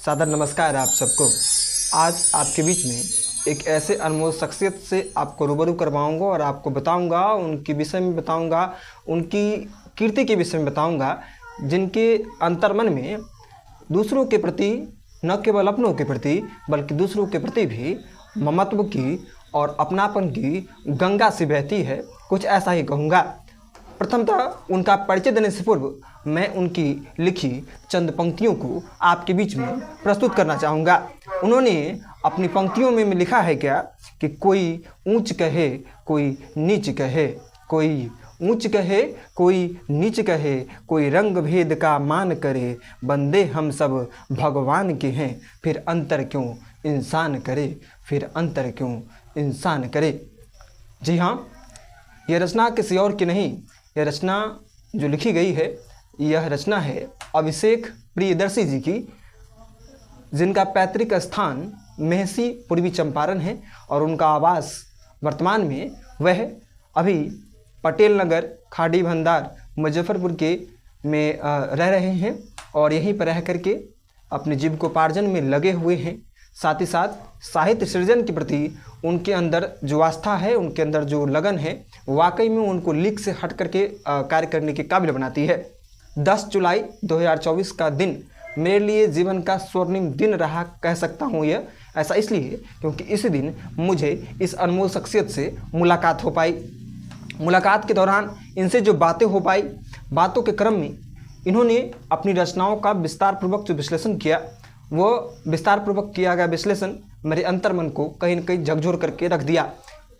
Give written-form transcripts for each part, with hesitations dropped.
सादर नमस्कार आप सबको। आज आपके बीच में एक ऐसे अनमोल शख्सियत से आपको रूबरू करवाऊंगा और आपको बताऊंगा, उनके विषय में बताऊंगा, उनकी कीर्ति के विषय में बताऊंगा, जिनके अंतर्मन में दूसरों के प्रति, न केवल अपनों के प्रति बल्कि दूसरों के प्रति भी ममत्व की और अपनापन की गंगा सी बहती है। कुछ ऐसा ही कहूँगा। प्रथमतः उनका परिचय देने से पूर्व मैं उनकी लिखी चंद पंक्तियों को आपके बीच में प्रस्तुत करना चाहूँगा। उन्होंने अपनी पंक्तियों में लिखा है क्या कि कोई ऊंच कहे कोई नीच कहे, कोई ऊंच कहे कोई नीच कहे, कोई रंग भेद का मान करे, बंदे हम सब भगवान के हैं, फिर अंतर क्यों इंसान करे, फिर अंतर क्यों इंसान करे। जी हाँ, यह रचना किसी और की नहीं, यह रचना जो लिखी गई है, यह रचना है अभिषेक प्रियदर्शी जी की, जिनका पैतृक स्थान मेहसी पूर्वी चंपारण है और उनका आवास वर्तमान में वह अभी पटेल नगर खाड़ी भंडार मुजफ्फरपुर के में रह रहे हैं और यहीं पर रह करके अपने जीविकोपार्जन में लगे हुए हैं। साथ ही साथ साहित्य सृजन के प्रति उनके अंदर जो आस्था है, उनके अंदर जो लगन है, वाकई में उनको लीक से हट करके कार्य करने के काबिल बनाती है। 10 जुलाई 2024 का दिन मेरे लिए जीवन का स्वर्णिम दिन रहा कह सकता हूँ। यह ऐसा इसलिए क्योंकि इसी दिन मुझे इस अनमोल शख्सियत से मुलाकात हो पाई। मुलाकात के दौरान इनसे जो बातें हो पाई, बातों के क्रम में इन्होंने अपनी रचनाओं का विस्तारपूर्वक जो विश्लेषण किया, वो विस्तारपूर्वक किया गया विश्लेषण मेरे अंतर्मन को कहीं न कहीं झकझोर करके रख दिया।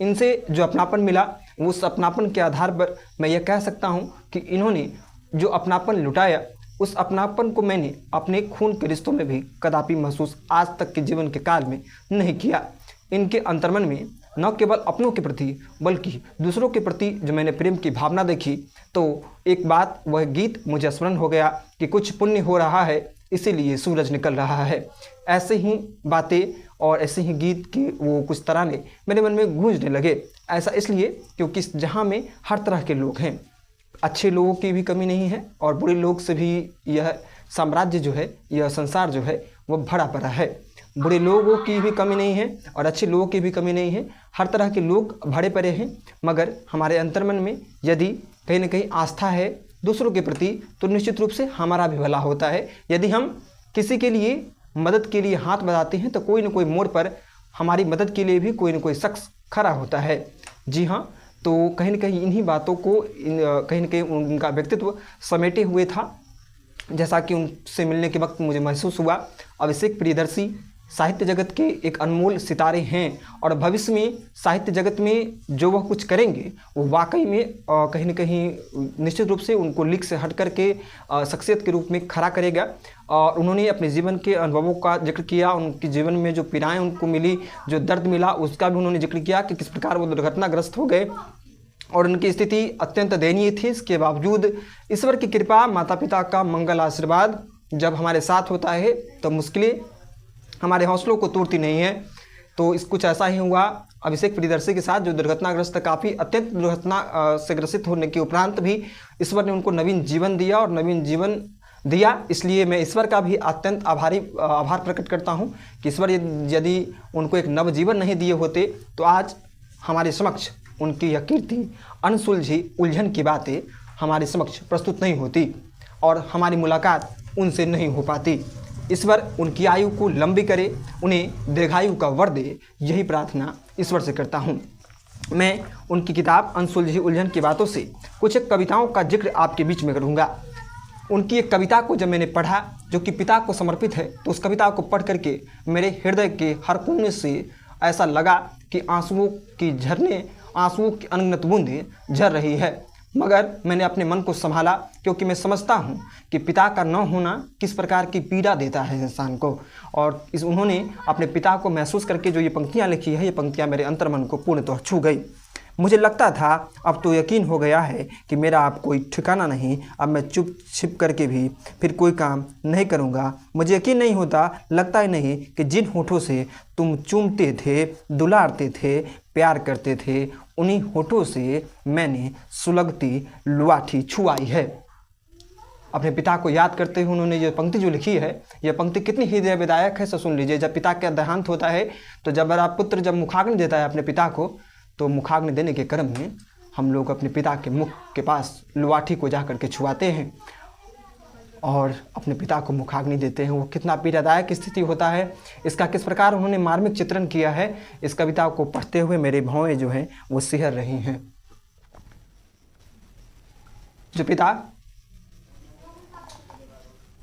इनसे जो अपनापन मिला, उस अपनापन के आधार पर मैं यह कह सकता हूँ कि इन्होंने जो अपनापन लुटाया, उस अपनापन को मैंने अपने खून के रिश्तों में भी कदापि महसूस आज तक के जीवन के काल में नहीं किया। इनके अंतर्मन में न केवल अपनों के प्रति बल्कि दूसरों के प्रति जो मैंने प्रेम की भावना देखी, तो एक बात, वह गीत मुझे स्मरण हो गया कि कुछ पुण्य हो रहा है इसीलिए सूरज निकल रहा है। ऐसे ही बातें और ऐसे ही गीत के वो कुछ तराने मेरे मन में गूंजने लगे। ऐसा इसलिए क्योंकि जहाँ में हर तरह के लोग हैं, अच्छे लोगों की भी कमी नहीं है और बुरे लोग से भी यह साम्राज्य जो है, यह संसार जो है, वह भरा पड़ा है। बुरे लोगों की भी कमी नहीं है और अच्छे लोगों की भी कमी नहीं है, हर तरह के लोग भरे पड़े हैं। मगर हमारे अंतर्मन में यदि कहीं ना कहीं आस्था है दूसरों के प्रति, तो निश्चित रूप से हमारा भी भला होता है। यदि हम किसी के लिए मदद के लिए हाथ बढ़ाते हैं तो कोई न कोई मोड़ पर हमारी मदद के लिए भी कोई न कोई शख्स खड़ा होता है। जी हाँ, तो कहीं न कहीं इन्हीं बातों को कहीं न कहीं उनका व्यक्तित्व समेटे हुए था। जैसा कि उनसे मिलने के वक्त मुझे महसूस हुआ, अभिषेक प्रियदर्शी साहित्य जगत के एक अनमोल सितारे हैं और भविष्य में साहित्य जगत में जो वह कुछ करेंगे वो वाकई में कहीं न कहीं निश्चित रूप से उनको लीक से हट करके शख्सियत के रूप में खड़ा करेगा। और उन्होंने अपने जीवन के अनुभवों का जिक्र किया, उनके जीवन में जो पीड़ाएं उनको मिली, जो दर्द मिला, उसका भी उन्होंने जिक्र किया कि किस प्रकार वो दुर्घटनाग्रस्त हो गए और उनकी स्थिति अत्यंत दयनीय थी। इसके बावजूद ईश्वर की कृपा, माता पिता का मंगल आशीर्वाद जब हमारे साथ होता है तो मुश्किलें हमारे हौसलों को तोड़ती नहीं है। तो इस कुछ ऐसा ही हुआ अभिषेक प्रियदर्शी के साथ, जो दुर्घटनाग्रस्त, काफ़ी अत्यंत दुर्घटना से ग्रसित होने के उपरांत भी ईश्वर ने उनको नवीन जीवन दिया और नवीन जीवन दिया। इसलिए मैं ईश्वर का भी अत्यंत आभार प्रकट करता हूँ कि ईश्वर यदि उनको एक नव जीवन नहीं दिए होते तो आज हमारे समक्ष उनकी यह कीर्ति, अनसुलझी उलझन की बातें हमारे समक्ष प्रस्तुत नहीं होती और हमारी मुलाकात उनसे नहीं हो पाती। ईश्वर उनकी आयु को लंबी करे, उन्हें दीर्घायु का वर दे, यही प्रार्थना ईश्वर से करता हूँ। मैं उनकी किताब अनसुलझी उलझन की बातों से कुछ एक कविताओं का जिक्र आपके बीच में करूँगा। उनकी एक कविता को जब मैंने पढ़ा, जो कि पिता को समर्पित है, तो उस कविता को पढ़ करके मेरे हृदय के हर कोने से ऐसा लगा कि आंसुओं की अनगिनत बूंदें झर रही है। मगर मैंने अपने मन को संभाला, क्योंकि मैं समझता हूँ कि पिता का न होना किस प्रकार की पीड़ा देता है इंसान को। और उन्होंने अपने पिता को महसूस करके जो ये पंक्तियाँ लिखी है, ये पंक्तियाँ मेरे अंतर्मन को पूर्णतः छू गई। मुझे लगता था, अब तो यकीन हो गया है कि मेरा अब कोई ठिकाना नहीं, अब मैं चुप छिप करके भी फिर कोई काम नहीं करूँगा। मुझे यकीन नहीं होता, लगता ही नहीं कि जिन होठों से तुम चूमते थे, दुलारते थे, प्यार करते थे, उन्हीं होठों से मैंने सुलगती लुआठी छुआई है। अपने पिता को याद करते हुए उन्होंने ये पंक्ति जो लिखी है, यह पंक्ति कितनी हृदय विदायक है, सुन लीजिए। जब पिता का देहांत होता है तो जब बड़ा पुत्र जब मुखाग्नि देता है अपने पिता को, तो मुखाग्नि देने के क्रम में हम लोग अपने पिता के मुख के पास लुआठी को जा करके छुआते हैं और अपने पिता को मुखाग्नि देते हैं। वो कितना पीड़ादायक स्थिति होता है, इसका किस प्रकार उन्होंने मार्मिक चित्रण किया है, इस कविता को पढ़ते हुए मेरे भौएं जो हैं वो सिहर रही हैं। जो पिता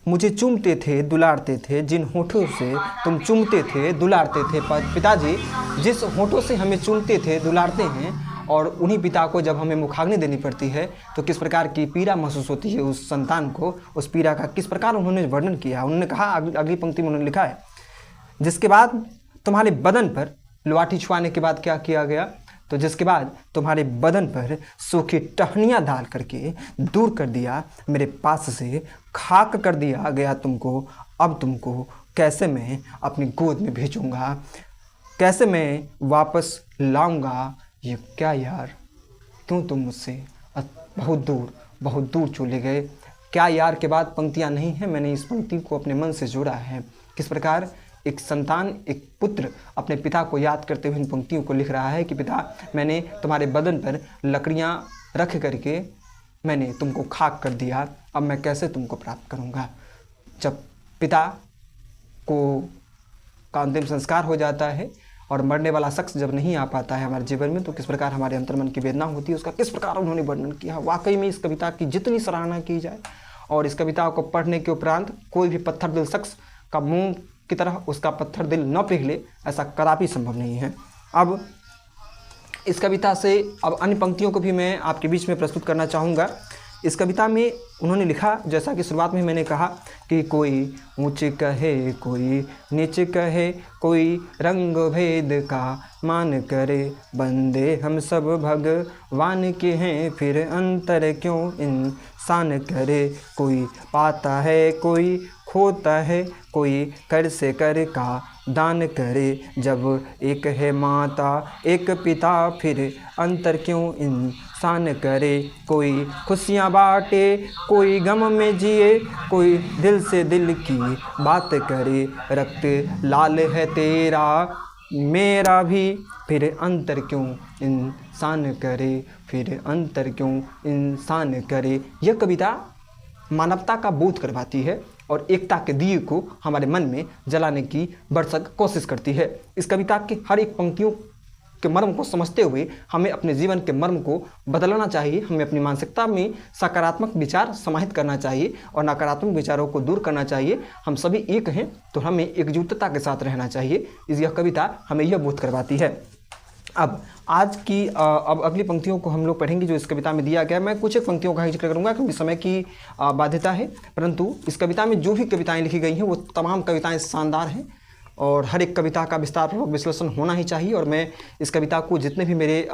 मुझे चूमते थे, दुलारते थे, जिन होठों से तुम चूमते थे, दुलारते थे। पिताजी जिस होठों से हमें चूमते थे, दुलारते हैं, और उन्हीं पिता को जब हमें मुखाग्नि देनी पड़ती है तो किस प्रकार की पीड़ा महसूस होती है उस संतान को। उस पीड़ा का किस प्रकार उन्होंने वर्णन किया। उन्होंने कहा, अगली पंक्ति में उन्होंने लिखा है, जिसके बाद तुम्हारे बदन पर लुआठी छुआने के बाद क्या किया गया, तो जिसके बाद तुम्हारे बदन पर सूखी टहनियाँ डाल करके दूर कर दिया, मेरे पास से खाक कर दिया गया तुमको। अब तुमको कैसे मैं अपनी गोद में भेजूँगा, कैसे मैं वापस लाऊंगा। ये क्या यार, क्यों तुम मुझसे बहुत दूर चले गए। क्या यार के बाद पंक्तियाँ नहीं हैं, मैंने इस पंक्ति को अपने मन से जोड़ा है। किस प्रकार एक संतान, एक पुत्र अपने पिता को याद करते हुए इन पंक्तियों को लिख रहा है कि पिता, मैंने तुम्हारे बदन पर लकड़ियाँ रख करके मैंने तुमको खाक कर दिया, अब मैं कैसे तुमको प्राप्त करूँगा। जब पिता का अंतिम संस्कार हो जाता है और मरने वाला शख्स जब नहीं आ पाता है हमारे जीवन में, तो किस प्रकार हमारे अंतर्मन की वेदना होती है, उसका किस प्रकार उन्होंने वर्णन किया। वाकई में इस कविता की जितनी सराहना की जाए और इस कविता को पढ़ने के उपरांत कोई भी पत्थर दिल शख्स का मुंह की तरह उसका पत्थर दिल न पिघले, ऐसा कदापि संभव नहीं है। अब इस कविता से अब अन्य पंक्तियों को भी मैं आपके बीच में प्रस्तुत करना चाहूँगा। इस कविता में उन्होंने लिखा, जैसा कि शुरुआत में मैंने कहा कि कोई ऊंच कहे, कोई नीच कहे, कोई रंग भेद का मान करे, बंदे हम सब भगवान के हैं, फिर अंतर क्यों इंसान करे। कोई पाता है, कोई खोता है, कोई कर से कर का दान करे, जब एक है माता एक पिता, फिर अंतर क्यों इंसान करे। कोई खुशियाँ बांटे, कोई गम में जिए, कोई दिल से दिल की बात करे, रक्त लाल है तेरा मेरा भी, फिर अंतर क्यों इंसान करे, फिर अंतर क्यों इंसान करे। यह कविता मानवता का बोध करवाती है और एकता के दिए को हमारे मन में जलाने की भरसक कोशिश करती है। इस कविता के हर एक पंक्तियों के मर्म को समझते हुए हमें अपने जीवन के मर्म को बदलना चाहिए। हमें अपनी मानसिकता में सकारात्मक विचार समाहित करना चाहिए और नकारात्मक विचारों को दूर करना चाहिए। हम सभी एक हैं तो हमें एकजुटता के साथ रहना चाहिए। यह कविता हमें यह बोध करवाती है। अब आज की अब अगली पंक्तियों को हम लोग पढ़ेंगे जो इस कविता में दिया गया। मैं कुछ एक पंक्तियों का ही जिक्र करूंगा क्योंकि समय की बाध्यता है, परंतु इस कविता में जो भी कविताएं लिखी गई हैं वो तमाम कविताएं शानदार हैं और हर एक कविता का विस्तारपूर्वक विश्लेषण होना ही चाहिए। और मैं इस कविता को जितने भी मेरे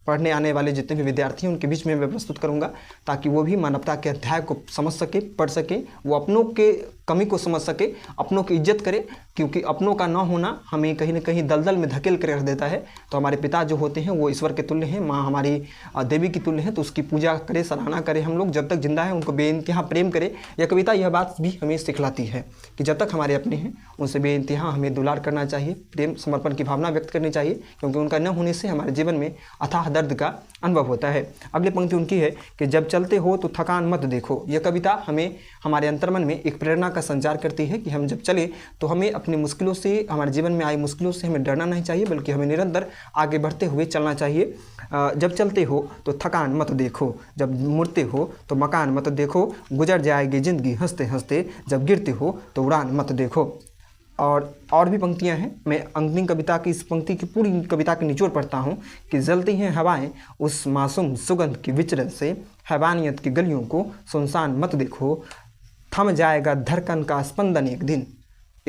पढ़ने आने वाले जितने भी विद्यार्थी हैं उनके बीच में मैं प्रस्तुत करूंगा ताकि वो भी मानवता के अध्याय को समझ सके, पढ़ सके, वो अपनों के कमी को समझ सके, अपनों की इज्जत करे, क्योंकि अपनों का ना होना हमें कहीं ना कहीं दलदल में धकेल कर रख देता है। तो हमारे पिता जो होते हैं वो ईश्वर के तुल्य हैं, माँ हमारी देवी की तुल्य है, तो उसकी पूजा करे, सराहना करें हम लोग, जब तक जिंदा है उनको बेइंतहा प्रेम करें। यह कविता यह बात भी हमें सिखलाती है कि जब तक हमारे अपने हैं उनसे बेइंतहा हमें दुलार करना चाहिए, प्रेम समर्पण की भावना व्यक्त करनी चाहिए, क्योंकि उनका न होने से हमारे जीवन में अथाह दर्द का अनुभव होता है। अगली पंक्ति उनकी है कि जब चलते हो तो थकान मत देखो। यह कविता हमें हमारे अंतर्मन में एक प्रेरणा का संचार करती है कि हम जब चले तो हमें अपनी मुश्किलों से, हमारे जीवन में आई मुश्किलों से हमें डरना नहीं चाहिए, बल्कि हमें निरंतर आगे बढ़ते हुए चलना चाहिए। जब चलते हो तो थकान मत देखो, जब मुड़ते हो तो मकान मत देखो, गुजर जाएगी ज़िंदगी हंसते हंसते, जब गिरते हो तो उड़ान मत देखो। और भी पंक्तियां हैं। मैं अंतिम कविता की इस पंक्ति की पूरी कविता की निचोड़ पढ़ता हूँ कि जलती हैं हवाएं उस मासूम सुगंध की विचरण से, हैवानियत की गलियों को सुनसान मत देखो, थम जाएगा धड़कन का स्पंदन एक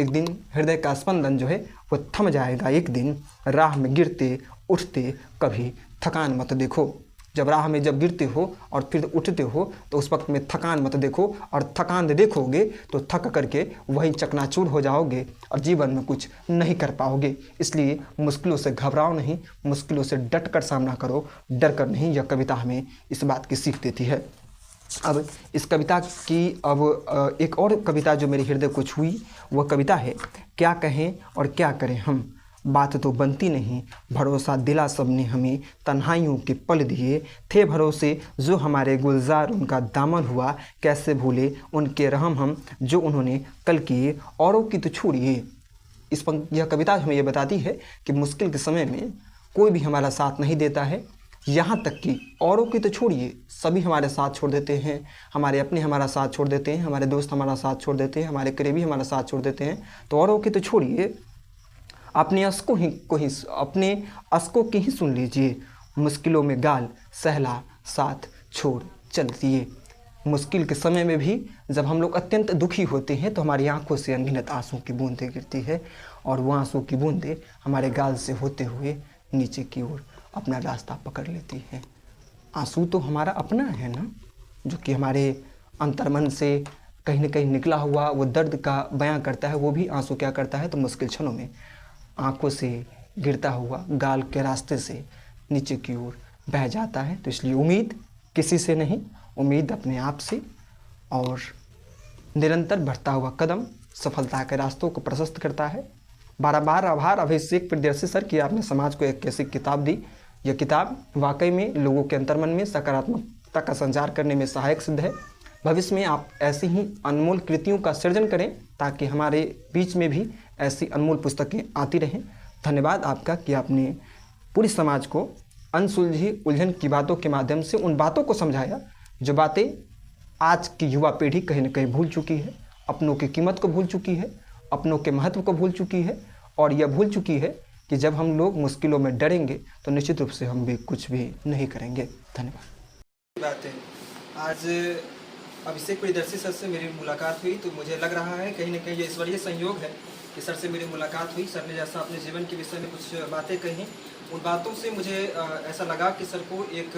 दिन हृदय का स्पंदन जो है वो थम जाएगा एक दिन, राह में गिरते उठते कभी थकान मत देखो। जब राह में जब गिरते हो और फिर उठते हो तो उस वक्त में थकान मत देखो, और थकान देखोगे तो थक करके वहीं चकनाचूर हो जाओगे और जीवन में कुछ नहीं कर पाओगे। इसलिए मुश्किलों से घबराओ नहीं, मुश्किलों से डट कर सामना करो, डर कर नहीं। यह कविता हमें इस बात की सीख देती है। अब इस कविता की एक और कविता जो मेरे हृदय को छुई, वह कविता है क्या कहें और क्या करें हम, बात तो बनती नहीं, भरोसा दिला सबने हमें, तन्हाइयों के पल दिए थे भरोसे जो हमारे गुलजार, उनका दामन हुआ कैसे भूले उनके रहम हम जो उन्होंने कल किए, औरों की तो छोड़िए। यह कविता हमें यह बताती है कि मुश्किल के समय में कोई भी हमारा साथ नहीं देता है, यहाँ तक कि औरों की तो छोड़िए, सभी हमारे साथ छोड़ देते हैं, हमारे अपने हमारा साथ छोड़ देते हैं, हमारे दोस्त हमारा साथ छोड़ देते हैं, हमारे करीबी हमारा साथ छोड़ देते हैं, तो औरों की तो छोड़िए, अपने अस्कों की ही सुन लीजिए, मुश्किलों में गाल सहला साथ छोड़ चल दिए। मुश्किल के समय में भी जब हम लोग अत्यंत दुखी होते हैं तो हमारी आंखों से अनगिनत आंसू की बूंदें गिरती है, और वो आंसू की बूंदें हमारे गाल से होते हुए नीचे की ओर अपना रास्ता पकड़ लेती है। आंसू तो हमारा अपना है ना, जो कि हमारे अंतर्मन से कहीं न कहीं निकला हुआ वो दर्द का बयां करता है। वो भी आंसू क्या करता है तो मुश्किल क्षणों में आंखों से गिरता हुआ गाल के रास्ते से नीचे की ओर बह जाता है। तो इसलिए उम्मीद किसी से नहीं, उम्मीद अपने आप से, और निरंतर बढ़ता हुआ कदम सफलता के रास्तों को प्रशस्त करता है। बार बार आभार अभिषेक प्रियदर्शी सर कि आपने समाज को एक ऐसी किताब दी। यह किताब वाकई में लोगों के अंतर्मन में सकारात्मकता का संचार करने में सहायक सिद्ध है। भविष्य में आप ऐसी ही अनमोल कृतियों का सृजन करें ताकि हमारे बीच में भी ऐसी अनमोल पुस्तकें आती रहें। धन्यवाद आपका कि आपने पूरे समाज को अनसुलझी उलझन की बातों के माध्यम से उन बातों को समझाया जो बातें आज की युवा पीढ़ी कहीं न कहीं भूल चुकी है, अपनों की कीमत को भूल चुकी है, अपनों के महत्व को भूल चुकी है, और यह भूल चुकी है कि जब हम लोग मुश्किलों में डरेंगे तो निश्चित रूप से हम भी कुछ भी नहीं करेंगे। धन्यवाद। बात है, आज अभिषेक प्रियदर्शी सर से मेरी मुलाकात हुई तो मुझे लग रहा है कहीं न कहीं ये ईश्वरीय संयोग है कि सर से मेरी मुलाकात हुई। सर ने जैसा अपने जीवन के विषय में कुछ बातें कही, उन बातों से मुझे ऐसा लगा कि सर को एक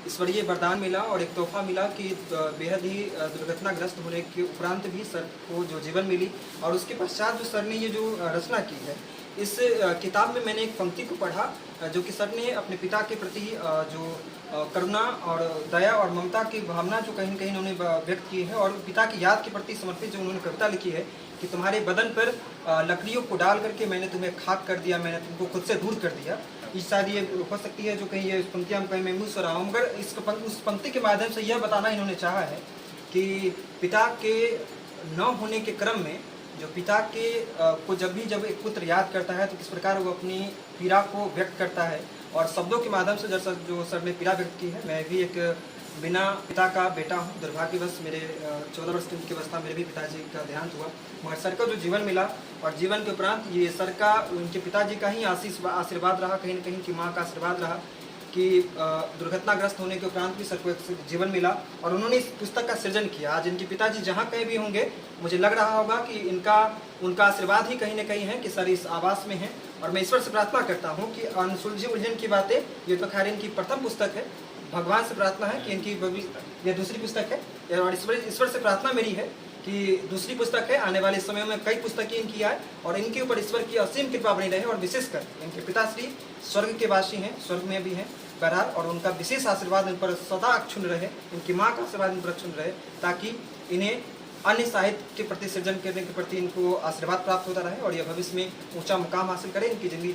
ईश्वरीय वरदान मिला और एक तोहफा मिला कि बेहद ही दुर्घटनाग्रस्त होने के उपरांत भी सर को जो जीवन मिली, और उसके पश्चात जो सर ने ये जो रचना की है, इस किताब में मैंने एक पंक्ति को पढ़ा जो कि सर ने अपने पिता के प्रति जो करुणा और दया और ममता की भावना जो कहीं न कहीं उन्होंने व्यक्त की है, और पिता की याद के प्रति समर्पित जो उन्होंने कविता लिखी है कि तुम्हारे बदन पर लकड़ियों को डाल करके मैंने तुम्हें खाक कर दिया, मैंने तुमको खुद से दूर कर दिया। इस शायद ये हो सकती है जो कहीं ये पंक्तियाँ कहीं मैं मुँह से रहा हूँ, मगर उस पंक्ति के माध्यम से यह बताना इन्होंने चाहा है कि पिता के न होने के क्रम में जो पिता के को जब एक पुत्र याद करता है तो किस प्रकार वो अपनी पीड़ा को व्यक्त करता है, और शब्दों के माध्यम से जैसा जो सर ने पीड़ा व्यक्त की है। मैं भी एक बिना पिता का बेटा हूँ, दुर्भाग्यवश मेरे 14 वर्ष की अवस्था मेरे भी पिताजी का देहांत हुआ, मगर सर का जो जीवन मिला और जीवन के उपरांत ये सर का उनके पिताजी का ही आशीर्वाद रहा, कहीं न कहीं की माँ का आशीर्वाद रहा कि दुर्घटनाग्रस्त होने के उपरांत भी सर को एक जीवन मिला, और उन्होंने इस पुस्तक का सृजन किया। आज इनके पिताजी जहाँ कहीं भी होंगे, मुझे लग रहा होगा कि उनका आशीर्वाद ही कहीं न कहीं है कि सर इस आवास में हैं, और मैं ईश्वर से प्रार्थना करता हूँ कि अनसुलझी उलझन की बातें, ये तो खैर इनकी प्रथम पुस्तक है, भगवान से प्रार्थना है कि इनकी ये दूसरी पुस्तक है, और ईश्वर से प्रार्थना मेरी है कि दूसरी पुस्तक है, आने वाले समय में कई पुस्तकें इनकी आए और इनके ऊपर ईश्वर की असीम कृपा बनी रहे, और विशेषकर इनके पिताश्री स्वर्ग के वासी हैं, स्वर्ग में भी हैं बहरहाल, और उनका विशेष आशीर्वाद इन पर सदा अक्षुण्ण रहे, इनकी माँ का आशीर्वाद इन पर अक्षुण्ण रहे, ताकि इन्हें अन्य साहित्य के प्रति सृजन करने के प्रति इनको आशीर्वाद प्राप्त होता रहे और यह भविष्य में ऊंचा मुकाम हासिल करें, इनकी जिंदगी